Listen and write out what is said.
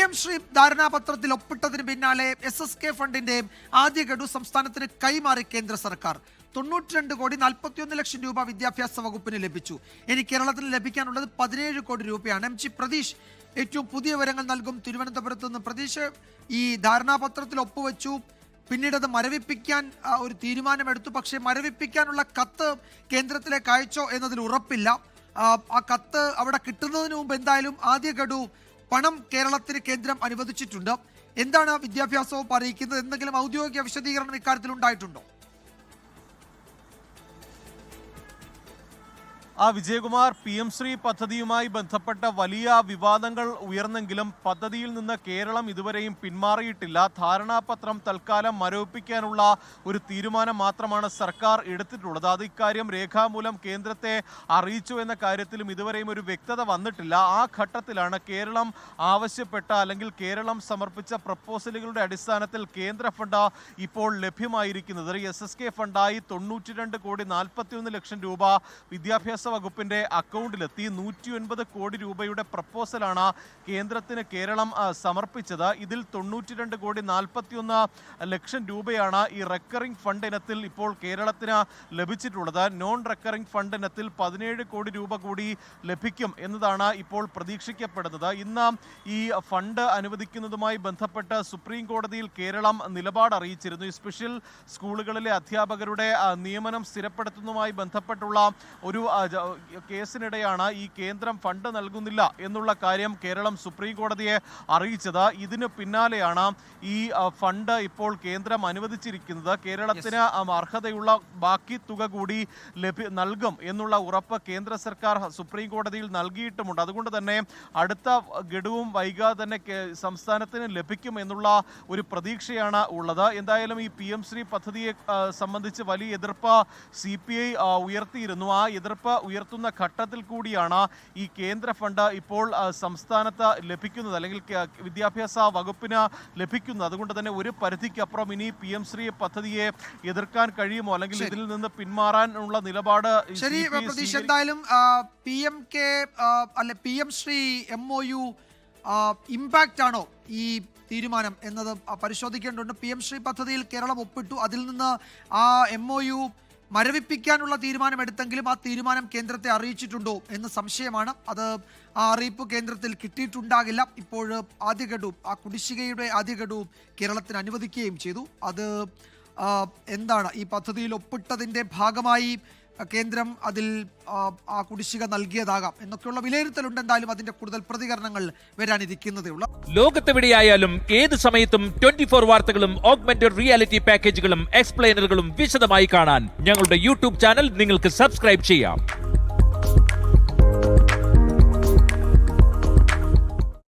PM Shri ധാരണാപത്രത്തിൽ ഒപ്പിട്ടതിന് പിന്നാലെ SSK ഫണ്ടിന്റെ ആദ്യ ഗഡു സംസ്ഥാനത്തിന് കൈമാറി കേന്ദ്ര സർക്കാർ. 92,41,00,000 രൂപ വിദ്യാഭ്യാസ വകുപ്പിന് ലഭിച്ചു. ഇനി കേരളത്തിന് ലഭിക്കാനുള്ളത് 17 കോടി രൂപയാണ്. MG പ്രതീഷ് ഏറ്റവും പുതിയ വിവരങ്ങൾ നൽകും. തിരുവനന്തപുരത്ത് നിന്ന് പ്രതീഷ്, ഈ ധാരണാപത്രത്തിൽ ഒപ്പുവെച്ചു, പിന്നീട് അത് മരവിപ്പിക്കാൻ ഒരു തീരുമാനമെടുത്തു. പക്ഷേ മരവിപ്പിക്കാനുള്ള കത്ത് കേന്ദ്രത്തിലേക്ക് അയച്ചോ എന്നതിൽ ഉറപ്പില്ല. ആ കത്ത് അവിടെ കിട്ടുന്നതിന് മുമ്പ് എന്തായാലും ആദ്യ ഗഡു പണം കേരളത്തിന് കേന്ദ്രം അനുവദിച്ചിട്ടുണ്ട്. എന്താണ് വിദ്യാഭ്യാസ വകുപ്പ് അറിയിക്കുന്നത്? എന്തെങ്കിലും ഔദ്യോഗിക വിശദീകരണം ഇക്കാര്യത്തിൽ ഉണ്ടായിട്ടുണ്ടോ? വിജയകുമാർ, PM ശ്രീ പദ്ധതിയുമായി ബന്ധപ്പെട്ട വലിയ വിവാദങ്ങൾ ഉയർന്നെങ്കിലും പദ്ധതിയിൽ നിന്ന് കേരളം ഇതുവരെയും പിന്മാറിയിട്ടില്ല. ധാരണാപത്രം തൽക്കാലം മരവിപ്പിക്കാനുള്ള ഒരു തീരുമാനം മാത്രമാണ് സർക്കാർ എടുത്തിട്ടുള്ളത്. അത് ഇക്കാര്യം രേഖാമൂലം കേന്ദ്രത്തെ അറിയിച്ചു എന്ന കാര്യത്തിലും ഇതുവരെയും ഒരു വ്യക്തത വന്നിട്ടില്ല. ആ ഘട്ടത്തിലാണ് കേരളം ആവശ്യപ്പെട്ട അല്ലെങ്കിൽ കേരളം സമർപ്പിച്ച പ്രപ്പോസലുകളുടെ അടിസ്ഥാനത്തിൽ കേന്ദ്ര ഫണ്ട് ഇപ്പോൾ ലഭ്യമായിരിക്കുന്നത്. SSK ഫണ്ടായി 92,41,00,000 രൂപ വിദ്യാഭ്യാസ വകുപ്പിന്റെ അക്കൗണ്ടിലെത്തി. 109 കോടി രൂപയുടെ പ്രപ്പോസലാണ് കേന്ദ്രത്തിന് കേരളം സമർപ്പിച്ചത്. ഇതിൽ 92,41,00,000 രൂപയാണ് ഈ റെക്കറിംഗ് ഫണ്ട് ഇനത്തിൽ ഇപ്പോൾ കേരളത്തിന് ലഭിച്ചിട്ടുള്ളത്. നോൺ റെക്കറിംഗ് ഫണ്ട് ഇനത്തിൽ 17 കോടി രൂപ കൂടി ലഭിക്കും എന്നതാണ് ഇപ്പോൾ പ്രതീക്ഷിക്കപ്പെടുന്നത്. ഇന്ന് ഈ ഫണ്ട് അനുവദിക്കുന്നതുമായി ബന്ധപ്പെട്ട് സുപ്രീം കോടതിയിൽ കേരളം നിലപാട് അറിയിച്ചിരുന്നു. ഈ സ്പെഷ്യൽ സ്കൂളുകളിലെ അധ്യാപകരുടെ നിയമനം സ്ഥിരപ്പെടുത്തുന്നതുമായി ബന്ധപ്പെട്ടുള്ള ഒരു കേസിനിടെയാണ് ഈ കേന്ദ്രം ഫണ്ട് നൽകുന്നില്ല എന്നുള്ള കാര്യം കേരളം സുപ്രീം കോടതിയെ അറിയിച്ചത്. ഇതിന് പിന്നാലെയാണ് ഈ ഫണ്ട് ഇപ്പോൾ കേന്ദ്രം അനുവദിച്ചിരിക്കുന്നത്. കേരളത്തിന് അർഹതയുള്ള ബാക്കി തുക കൂടി നൽകും എന്നുള്ള ഉറപ്പ് കേന്ദ്ര സർക്കാർ സുപ്രീം കോടതിയിൽ നൽകിയിട്ടുമുണ്ട്. അതുകൊണ്ട് തന്നെ അടുത്ത ഗഡുവും വൈകാതെ തന്നെ സംസ്ഥാനത്തിന് ലഭിക്കും എന്നുള്ള ഒരു പ്രതീക്ഷയാണ് ഉള്ളത്. എന്തായാലും ഈ PM ശ്രീ പദ്ധതിയെ സംബന്ധിച്ച് വലിയ എതിർപ്പ് CPI ഉയർത്തിയിരുന്നു. ആ എതിർപ്പ് ഉയർത്തുന്ന ഘട്ടത്തിൽ കൂടിയാണ് ഈ കേന്ദ്ര ഫണ്ട് ഇപ്പോൾ സംസ്ഥാനത്ത് ലഭിക്കുന്നത്, അല്ലെങ്കിൽ വിദ്യാഭ്യാസ വകുപ്പിന് ലഭിക്കുന്നത്. അതുകൊണ്ട് തന്നെ ഒരു പരിധിക്കപ്പുറം ഇനി PM ശ്രീ പദ്ധതിയെ എതിർക്കാൻ കഴിയുമോ, അല്ലെങ്കിൽ ഇതിൽ നിന്ന് പിന്മാറാനുള്ള നിലപാട് എന്തായാലും PM ശ്രീ MOU ഇമ്പാക്റ്റ് ആണോ ഈ തീരുമാനം എന്നത് പരിശോധിക്കേണ്ടതുണ്ട്. PM ശ്രീ പദ്ധതിയിൽ കേരളം ഒപ്പിട്ടു. അതിൽ നിന്ന് ആ MOU മരവിപ്പിക്കാനുള്ള തീരുമാനമെടുത്തെങ്കിലും ആ തീരുമാനം കേന്ദ്രത്തെ അറിയിച്ചിട്ടുണ്ടോ എന്ന് സംശയമാണ്. അത് ആ അറിയിപ്പ് കേന്ദ്രത്തിൽ കിട്ടിയിട്ടുണ്ടാകില്ല. ഇപ്പോൾ ആദ്യ ഗഡു, ആ കുടിശ്ശികയുടെ ആദ്യ ഗഡു കേരളത്തിന് അനുവദിക്കുകയും ചെയ്തു. അത് എന്താണ്, ഈ പദ്ധതിയിൽ ഒപ്പിട്ടതിൻ്റെ ഭാഗമായി കേന്ദ്രം അതിൽ ആ കുടിശ്ശിക നൽകിയതാകാം എന്നൊക്കെയുള്ള വിലയിരുത്തലുണ്ട്. എന്തായാലും അതിന്റെ കൂടുതൽ പ്രതികരണങ്ങൾ വരാനിരിക്കുന്നതേ ഉള്ളൂ. ലോകത്തെവിടെയായാലും ഏത് സമയത്തും 24 വാർത്തകളും ഓഗ്മെന്റഡ് റിയാലിറ്റി പാക്കേജുകളും എക്സ്പ്ലെയിനറുകളും വിശദമായി കാണാൻ ഞങ്ങളുടെ YouTube ചാനൽ നിങ്ങൾക്ക് സബ്സ്ക്രൈബ് ചെയ്യാം.